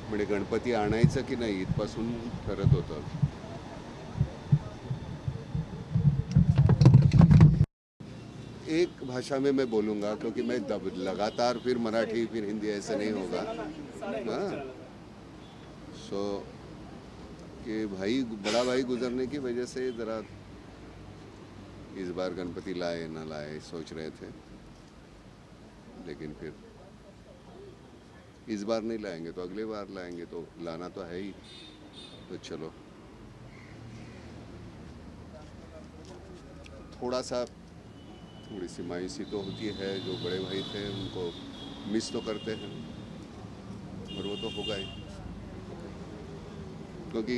म्हणजे गणपती आणायचं की नाही इथपासून ठरत होतं. एक भाषा में मैं बोलूँगा क्योंकि मैं लगातार फिर मराठी फिर हिंदी ऐसे नहीं होगा. हाँ सो कि भाई बड़ा भाई गुजरने की वजह से ज़रा इस बार गणपति लाए ना लाए सोच रहे थे, लेकिन फिर इस बार नहीं लाएंगे तो अगले बार लाएंगे, तो लाना तो है ही. तो चलो थोड़ी सी मायूसी तो होती है. जो बड़े भाई थे उनको मिस तो करते हैं, और वो तो होगा ही, क्योंकि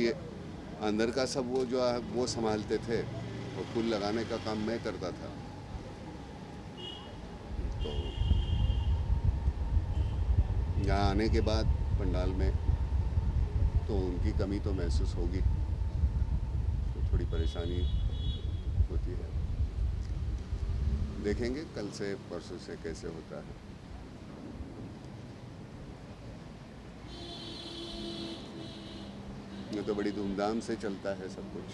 अंदर का सब वो जो वो संभालते थे. वो फूल लगाने का काम मैं करता था, तो यहाँ आने के बाद पंडाल में तो उनकी कमी तो महसूस होगी, तो थोड़ी परेशानी होती है. देखेंगे कल से परसों से कैसे होता है. ये तो बड़ी धूमधाम से चलता है सब कुछ,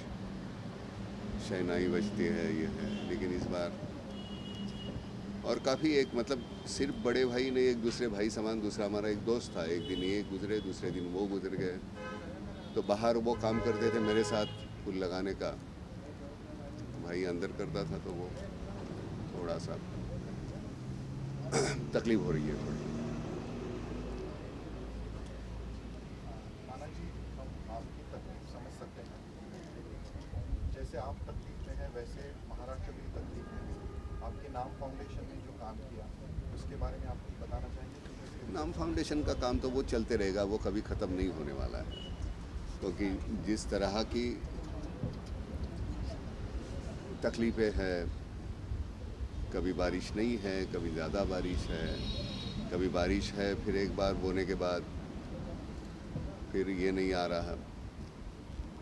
शहनाई बजती है ये है, लेकिन इस बार और काफ़ी एक मतलब सिर्फ बड़े भाई नहीं, एक दूसरे भाई समान. दूसरा हमारा एक दोस्त था, एक दिन ये गुजरे दूसरे दिन वो गुजर गए, तो बाहर वो काम करते थे मेरे साथ फूल लगाने का. भाई अंदर करता था, तो वो थोड़ा सा तकलीफ हो रही है थोड़ी. जैसे आप तकलीफ में हैं वैसे महाराष्ट्र भी तकलीफ में. आपके नाम फाउंडेशन ने जो काम किया उसके बारे में आप कुछ बताना चाहेंगे? नाम फाउंडेशन का काम तो वो चलते रहेगा, वो कभी ख़त्म नहीं होने वाला है, क्योंकि जिस तरह की तकलीफ़ें हैं, कभी बारिश नहीं है, कभी ज़्यादा बारिश है, कभी बारिश है फिर एक बार बोने के बाद फिर ये नहीं आ रहा,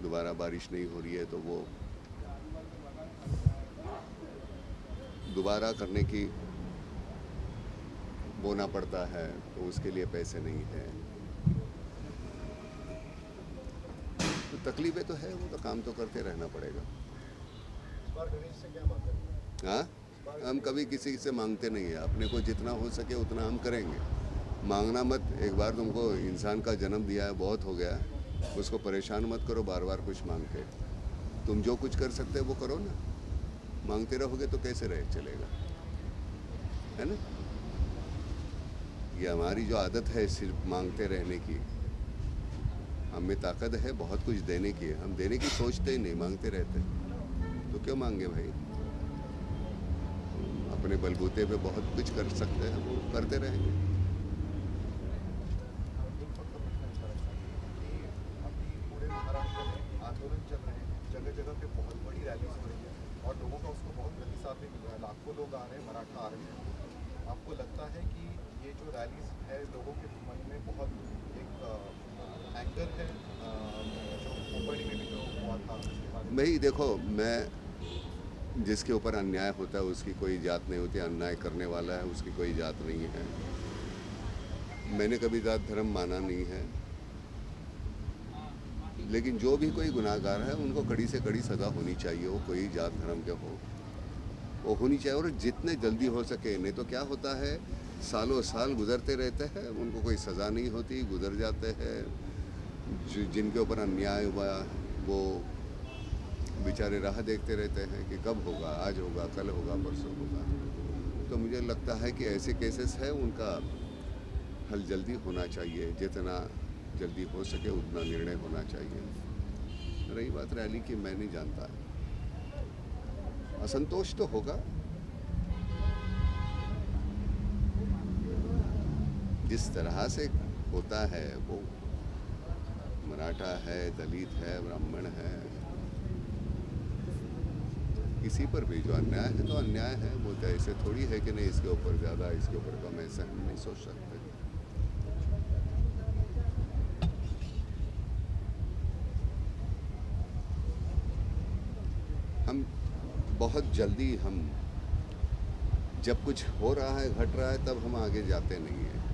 दोबारा बारिश नहीं हो रही है, तो वो दोबारा करने की बोना पड़ता है, तो उसके लिए पैसे नहीं है. तो तकलीफें तो है, वो तो काम तो करते रहना पड़ेगा. हाँ, हम कभी किसी से मांगते नहीं है. अपने को जितना हो सके उतना हम करेंगे. मांगना मत. एक बार तुमको इंसान का जन्म दिया है, बहुत हो गया, उसको परेशान मत करो बार बार कुछ मांग के. तुम जो कुछ कर सकते हो वो करो ना. मांगते रहोगे तो कैसे रह चलेगा, है ना. ये हमारी जो आदत है सिर्फ मांगते रहने की. हम में ताकत है बहुत कुछ देने की, हम देने की सोचते ही नहीं, मांगते रहते. तो क्यों मांगे भाई. अपने बलबूते पे बहुत कुछ कर सकते हैं, वो करते रहेंगे. पूरे महाराष्ट्र में आंदोलन चल रहे हैं, जगह जगह पे बहुत बड़ी रैली हो रही है और लोगों का उसको बहुत प्रतिसाद भी मिल रहा है. लाखों लोग आ रहे हैं मराठा आर्मी में. आपको लगता है कि ये जो रैलीज है लोगों के मन में बहुत एक एंगर है जो मुंबई में भी जो हुआ था उसके बारे में? भाई देखो, मैं जिसके ऊपर अन्याय होता है उसकी कोई जात नहीं होती, अन्याय करने वाला है उसकी कोई जात नहीं है। मैंने कभी जात धर्म माना नहीं है, लेकिन जो भी कोई गुनाहगार है उनको कड़ी से कड़ी सज़ा होनी चाहिए, वो कोई जात धर्म के हो, वो होनी चाहिए, और जितने जल्दी हो सके। नहीं तो क्या होता है, सालों साल गुजरते रहते हैं, उनको कोई सज़ा नहीं होती, गुजर जाते हैं। जिनके ऊपर अन्याय हुआ वो बेचारे राह देखते रहते हैं कि कब होगा, आज होगा, कल होगा, परसों होगा। तो मुझे लगता है कि ऐसे केसेस है उनका हल जल्दी होना चाहिए, जितना जल्दी हो सके उतना निर्णय होना चाहिए। रही बात रैली की, मैं नहीं जानता, असंतोष तो होगा। जिस तरह से होता है वो मराठा है, दलित है, ब्राह्मण है, किसी पर भी जो अन्याय है तो अन्याय है। वो तो ऐसे थोड़ी है कि नहीं इसके ऊपर ज़्यादा, इसके ऊपर कम, ऐसा हम नहीं सोच सकते। हम बहुत जल्दी, हम जब कुछ हो रहा है, घट रहा है, तब हम आगे जाते नहीं हैं।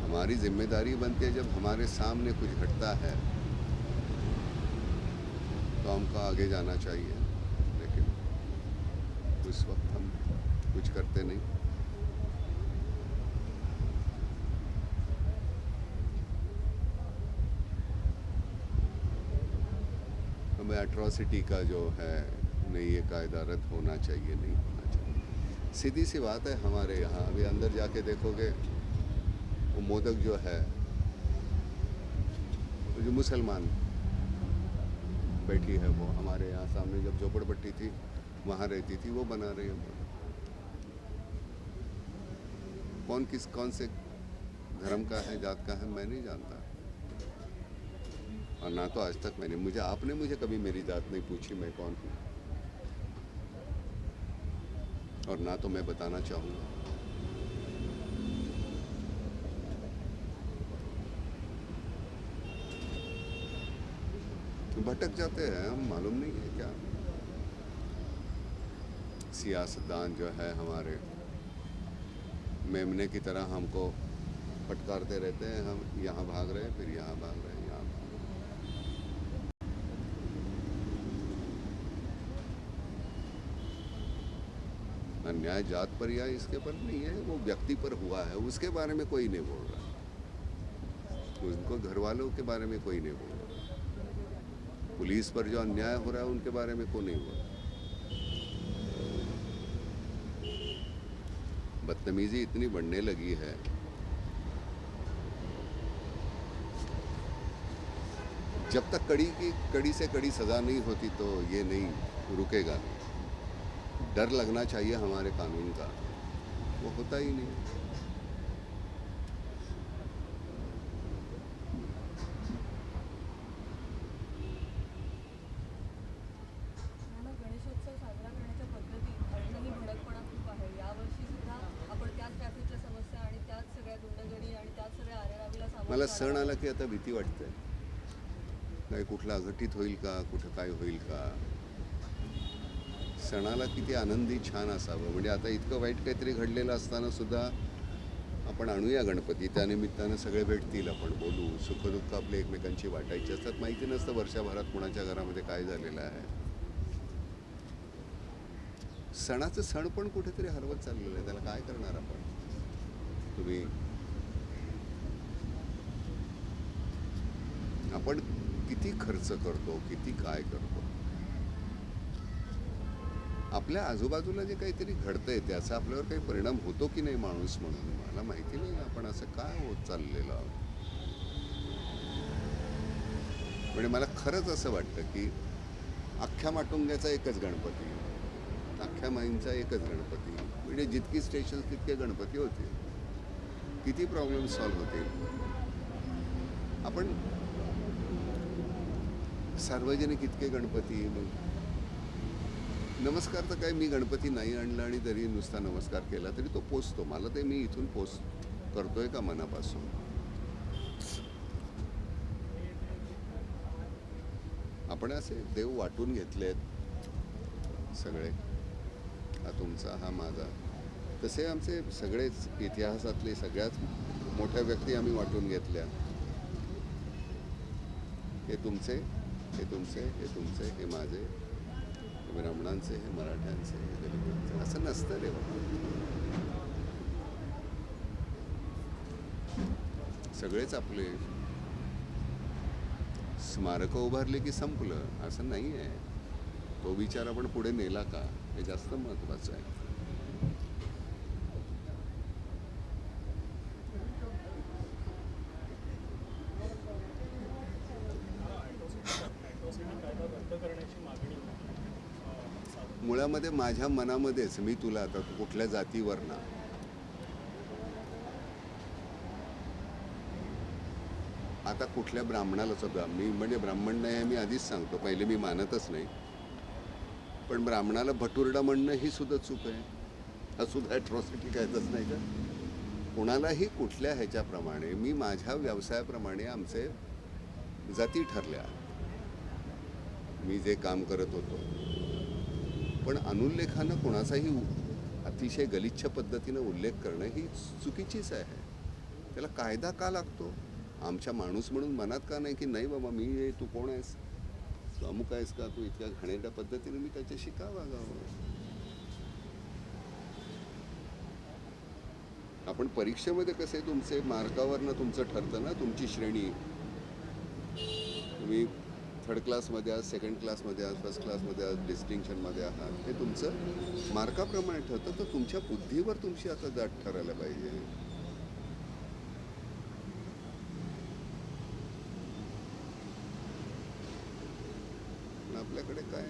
हमारी जिम्मेदारी बनती है जब हमारे सामने कुछ घटता है तो हमको आगे जाना चाहिए, लेकिन उस वक्त हम कुछ करते नहीं। हमें एट्रॉसिटी का जो है नहीं, ये कायदा रद्द होना चाहिए, नहीं होना चाहिए। सीधी सी बात है। हमारे यहाँ अभी अंदर जाके देखोगे, वो मोदक जो है, वो जो मुसलमान बैठी है, वो हमारे यहाँ सामने जब झोपड़पट्टी थी वहाँ रहती थी, वो बना रही है मोदक। कौन से धर्म का है, जात का है, मैं नहीं जानता। और ना तो आज तक आपने मुझे कभी मेरी जात नहीं पूछी, मैं कौन हूँ, और ना तो मैं बताना चाहूँगा। भटक जाते हैं हम, मालूम नहीं है क्या। सियासतदान जो है हमारे मेमने की तरह हमको फटकारते रहते हैं। हम यहाँ भाग रहे हैं, फिर यहाँ भाग रहे हैं, यहाँ भाग रहे हैं। अन्याय जात पर या इसके पर नहीं है, वो व्यक्ति पर हुआ है, उसके बारे में कोई नहीं बोल रहा। उनको घर वालों के बारे में कोई नहीं बोल रहा। पुलिस पर जो अन्याय हो रहा है उनके बारे में कोई नहीं हुआ। बदतमीजी इतनी बढ़ने लगी है, जब तक कड़ी से कड़ी सजा नहीं होती तो ये नहीं रुकेगा नहीं। डर लगना चाहिए हमारे कानून का, वो होता ही नहीं। गणेशोत्सव साजरा करण्याच्या पद्धतीत आणि भडकपणा खूप आहे. यावर्षी सुद्धा आपण त्याच ट्रॅफिकच्या समस्या आणि त्याच सगळ्या गुंडगिरी आणि त्याच सगळ्या आरेरावीला सामोरं मला जावं सण आला की आता भीती वाटते, काय कुठला अघटित होईल का, कुठं काय होईल का। सणाला किती आनंदी छान असावं, म्हणजे आता इतकं वाईट काहीतरी घडलेलं असताना सुद्धा आपण आणूया गणपती, त्यानिमित्तानं सगळे भेटतील, आपण बोलू, सुखदुःख आपले एकमेकांची वाटायची असतात। माहिती नसतं वर्षभरात कोणाच्या घरामध्ये काय झालेलं आहे। सणाचं सण पण कुठेतरी हरवत चाललेलं आहे, त्याला काय करणार आपण। तुम्ही आपण किती खर्च करतो, किती काय करतो, आपल्या आजूबाजूला जे काहीतरी घडतंय त्याचा आपल्यावर काही परिणाम होतो की नाही माणूस म्हणून मला माहिती नाही। आपण असं काय होत चाललेलं आहोत। म्हणजे मला खरंच असं वाटतं की अख्ख्या माटुंग्याचा एकच गणपती, अख्ख्या माईंचा एकच गणपती, म्हणजे जितकी स्टेशन तितके गणपती होते, किती प्रॉब्लेम सॉल्व्ह होतील। आपण सार्वजनिक इतके गणपती, मग नमस्कार तर काय, मी गणपती नाही आणला आणि तरी नुसता नमस्कार केला तरी तो पोचतो मला, ते मी इथून करतोय का मनापासून। आपण असे देव वाटून घेतलेत, सगळे, हा तुमचा, हा माझा. तसे आमचे सगळेच इतिहासातले सगळ्यात मोठ्या व्यक्ती आम्ही वाटून घेतल्या. हे तुमचे, हे तुमचे, हे तुमचे, हे माझे, हे ब्राह्मणांचे, हे मराठ्यांचे, हे दलितांचे. असं नसतं रे बाबा. सगळेच आपले. स्मारकं उभारली की संपलं असं नाही आहे. तो विचार आपण पुढे नेला का हे जास्त महत्त्वाचं आहे. मुळामध्ये माझ्या मनामध्येच मी तुला आता तू कुठल्या जातीवर ना, आता कुठल्या ब्राह्मणाला सुद्धा मी म्हणजे ब्राह्मण नाही हे मी आधीच सांगतो, पहिले मी मानतच नाही. पण ब्राह्मणाला भटुरडा म्हणणं ही सुद्धा चूक आहे. हा सुद्धा ॲट्रॉसिटी कायच नाही का. कोणालाही कुठल्या ह्याच्याप्रमाणे मी माझ्या व्यवसायाप्रमाणे आमचे जाती ठरल्या, मी जे काम करत होतो. पण अनुल्लेखानं कोणाचाही अतिशय गलिच्छ पद्धतीनं उल्लेख करणं ही चुकीचीच आहे. त्याला कायदा का लागतो. आमच्या माणूस म्हणून मनात का नाही की नाही बाबा मी तू कोण आहेस, तू अमुक आहेस का, तू इतक्या घाणेरड्या पद्धतीने मी त्याच्याशी का वागावं. आपण परीक्षेमध्ये कसे तुमचे मार्कावरनं तुमचं ठरतं ना, तुमची श्रेणी. तुम्ही थर्ड क्लासमध्ये आहात, सेकंड क्लासमध्ये आहात, फर्स्ट क्लासमध्ये आहात, डिस्टिंक्शनमध्ये आहात, हे तुमचं मार्काप्रमाणे ठरतं. तर तुमच्या बुद्धीवर तुमची आता जात ठरायला पाहिजे. आपल्याकडे काय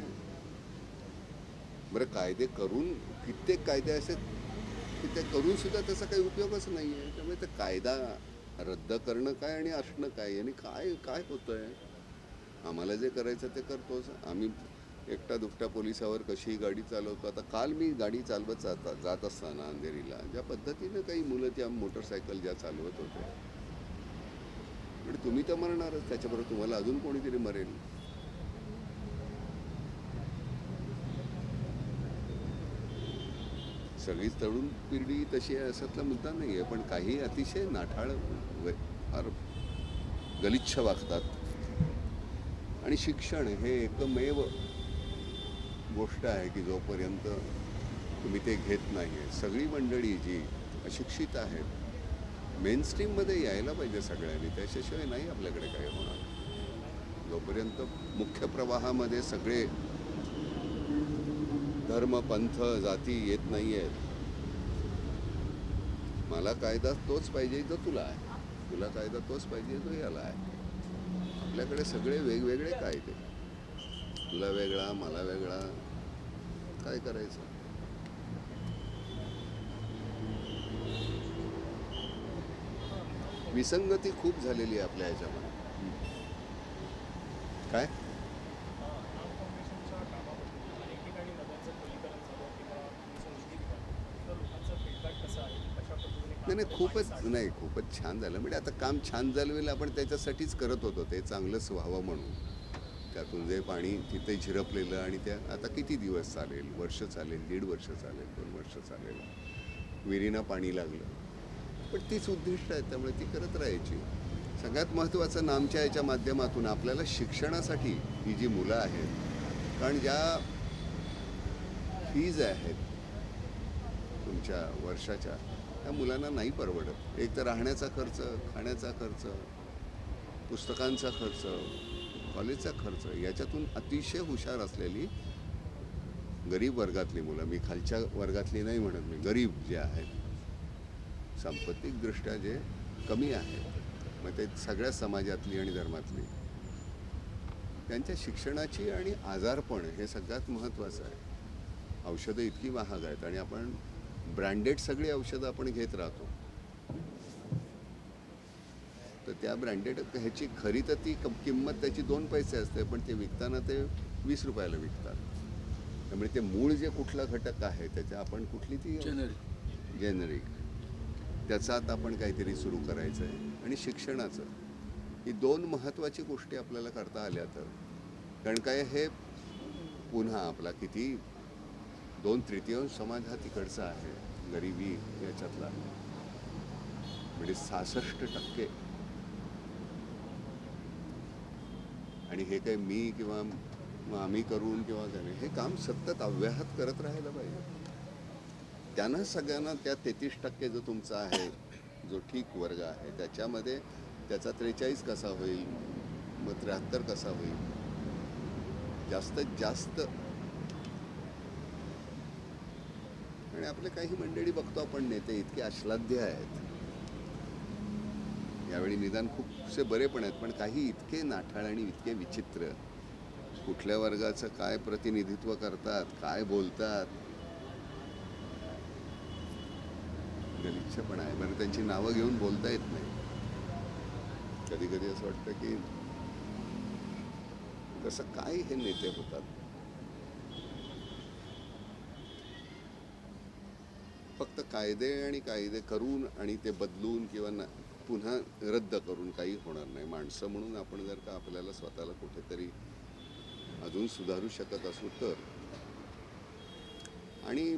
बरं, कायदे करून कित्येक कायदे असे की ते करून सुद्धा त्याचा काही उपयोगच नाही आहे. त्यामुळे ते कायदा रद्द करणं काय आणि असणं काय आणि काय काय होतंय. आम्हाला जे करायचं ते करतोच आम्ही. एकटा दुकटा पोलिसावर कशीही गाडी चालवतो. आता काल मी गाडी चालवत जात असताना अंधेरीला ज्या पद्धतीनं काही मुलं त्या मोटरसायकल ज्या चालवत होते, म्हणजे तुम्ही तर मरणारच, त्याच्याबरोबर तुम्हाला अजून कोणीतरी मरेल. सगळीच तरुण पिढी तशी आहे असातला मुद्दा नाही आहे. पण काही अतिशय नाठाळ फार गलिच्छ वागतात. आणि शिक्षण हे एकमेव गोष्ट आहे की जोपर्यंत तुम्ही ते घेत नाही आहे, सगळी मंडळी जी अशिक्षित आहेत मेनस्ट्रीममध्ये यायला पाहिजे सगळ्यांनी. त्याच्याशिवाय नाही आपल्याकडे काय होणार. जोपर्यंत मुख्य प्रवाहामध्ये सगळे धर्म पंथ जाती येत नाही आहेत. मला कायदा तोच पाहिजे जो तुला आहे, तुला कायदा तोच पाहिजे जो याला आहे. आपल्याकडे सगळे वेगवेगळे कायदे, तुला वेगळा मला वेगळा, काय करायचं. विसंगती खूप झालेली आहे आपल्या ह्याच्यामध्ये. काय नाही खूपच छान झालं. म्हणजे आता काम छान झालं आपण त्याच्यासाठीच करत होतो, ते चांगलंच व्हावं म्हणून. त्यातून जे पाणी तिथे झिरपलेलं आणि त्या आता किती दिवस चालेल, वर्ष चालेल, 1.5 वर्ष चालेल, 2 वर्ष चालेल, विहिरींना पाणी लागलं. पण तीच उद्दिष्ट आहेत, त्यामुळे ती करत राहायची. सगळ्यात महत्त्वाचं नामच्या याच्या माध्यमातून आपल्याला शिक्षणासाठी ही जी मुलं आहेत, कारण ज्या फीज आहेत तुमच्या वर्षाच्या, त्या मुलांना नाही परवडत. एक तर राहण्याचा खर्च, खाण्याचा खर्च, पुस्तकांचा खर्च, कॉलेजचा खर्च, याच्यातून अतिशय हुशार असलेली गरीब वर्गातली मुलं, मी खालच्या वर्गातली नाही म्हणत, मी गरीब जे आहेत, सांपत्तिकदृष्ट्या जे कमी आहेत, मग ते सगळ्या समाजातली आणि धर्मातली, त्यांच्या शिक्षणाची आणि आजारपण हे सगळ्यात महत्त्वाचं आहे. औषधं इतकी महाग आहेत आणि आपण ब्रँडेड सगळी औषधं आपण घेत राहतो. तर त्या ब्रँडेड ह्याची खरी तर ती किंमत त्याची 2 पैसे असते, पण ते विकताना ते 20 रुपयाला विकतात. त्यामुळे ते मूळ जे कुठला घटक आहे त्याच्या आपण कुठली ती जेनरिक त्याचा आता आपण काहीतरी सुरू करायचं आहे. आणि शिक्षणाचं, ही 2 महत्त्वाची गोष्टी आपल्याला करता आल्या तर, कारण काय हे पुन्हा आपला किती 2/3 समाज हा तिकडचा आहे, गरिबी याच्यातला. म्हणजे 66%. आणि हे काही मी किंवा मग आम्ही करून किंवा काय नाही, हे काम सतत अव्याहत करत राहायला पाहिजे. त्यांना सगळ्यांना त्या 33% जो तुमचा आहे, जो ठीक वर्ग आहे, त्याच्यामध्ये त्याचा 43 कसा होईल, मग 73 कसा होईल, जास्तीत जास्त. आणि आपले काही मंडळी बघतो आपण, नेते इतके आश्लाद्य आहेत, यावेळी निदान खूपसे बरे पण आहेत, पण काही इतके नाठाळ आणि इतके विचित्र, कुठल्या वर्गाचं काय प्रतिनिधित्व करतात, काय बोलतात, गलिच्छपणा आहे. बरं, त्यांची नावं घेऊन बोलता येत नाही. कधी कधी असं वाटतं की कसं काय हे नेते होतात. फक्त कायदे आणि कायदे करून आणि ते बदलून किंवा पुन्हा रद्द करून काही होणार नाही. माणसं म्हणून आपण जर का आपल्याला स्वतःला कुठेतरी अजून सुधारू शकत असू तर. आणि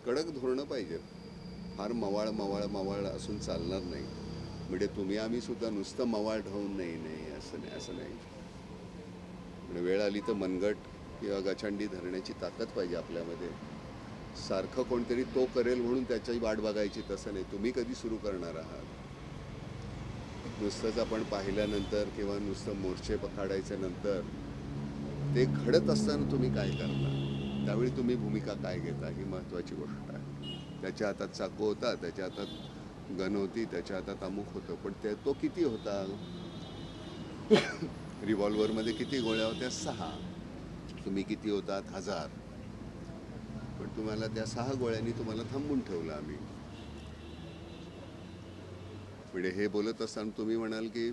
कडक धोरणं पाहिजेत. फार मवाळ मवाळ मवाळ असून चालणार नाही. म्हणजे तुम्ही आम्ही सुद्धा नुसतं मवाळ राहून नाही असं नाही. म्हणजे वेळ आली तर मनगट किंवा गचंडी धरण्याची ताकद पाहिजे आपल्यामध्ये. सारखं कोणतरी तो करेल म्हणून त्याची वाट बघायची, तसं नाही. तुम्ही कधी सुरू करणार आहात? नुसतंच आपण पाहिल्यानंतर किंवा नुसतं मोर्चे पखाडायच्या नंतर ते घडत असताना तुम्ही काय करता, त्यावेळी तुम्ही भूमिका काय घेता, ही महत्त्वाची गोष्ट आहे. त्याच्या हातात चाकू होता, त्याच्या हातात गन होती, त्याच्या हातात अमुक होतं, पण तो किती होता? रिव्हॉल्वरमध्ये किती गोळ्या होत्या? 6. तुम्ही किती होतात? 1000. पण तुम्हाला त्या 6 गोळ्यांनी तुम्हाला थांबून ठेवलं आम्ही. म्हणजे हे बोलत असताना तुम्ही म्हणाल की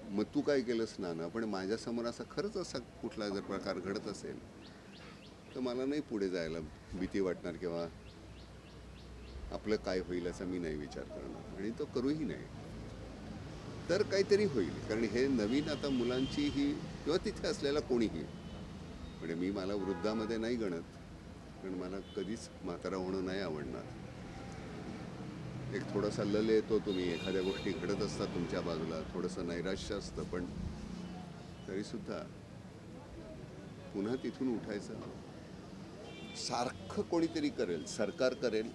मग तू काय केलंस नाना, पण माझ्यासमोर असा खरंच असा कुठला जर प्रकार घडत असेल तर मला नाही पुढे जायला भीती वाटणार किंवा आपलं काय होईल असा मी नाही विचार करणार, आणि तो करूही नाही. तर काहीतरी होईल. कारण हे नवीन आता मुलांची ही किंवा तिथे असलेला कोणीही, म्हणजे मी मला वृद्धामध्ये नाही गणत, कारण मला कधीच म्हातारा होणं नाही आवडणार. एक थोडासा लल येतो, तुम्ही एखाद्या गोष्टी घडत असतात तुमच्या बाजूला, थोडंसं नैराश्य असतं, पण तरीसुद्धा पुन्हा तिथून उठायचं. सारखं कोणीतरी करेल, सरकार करेल,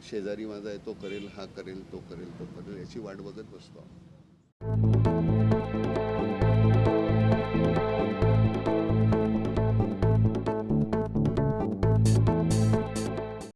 शेजारी माझा आहे तो करेल, हा करेल, तो करेल, तो करेल, याची वाट बघत बसतो.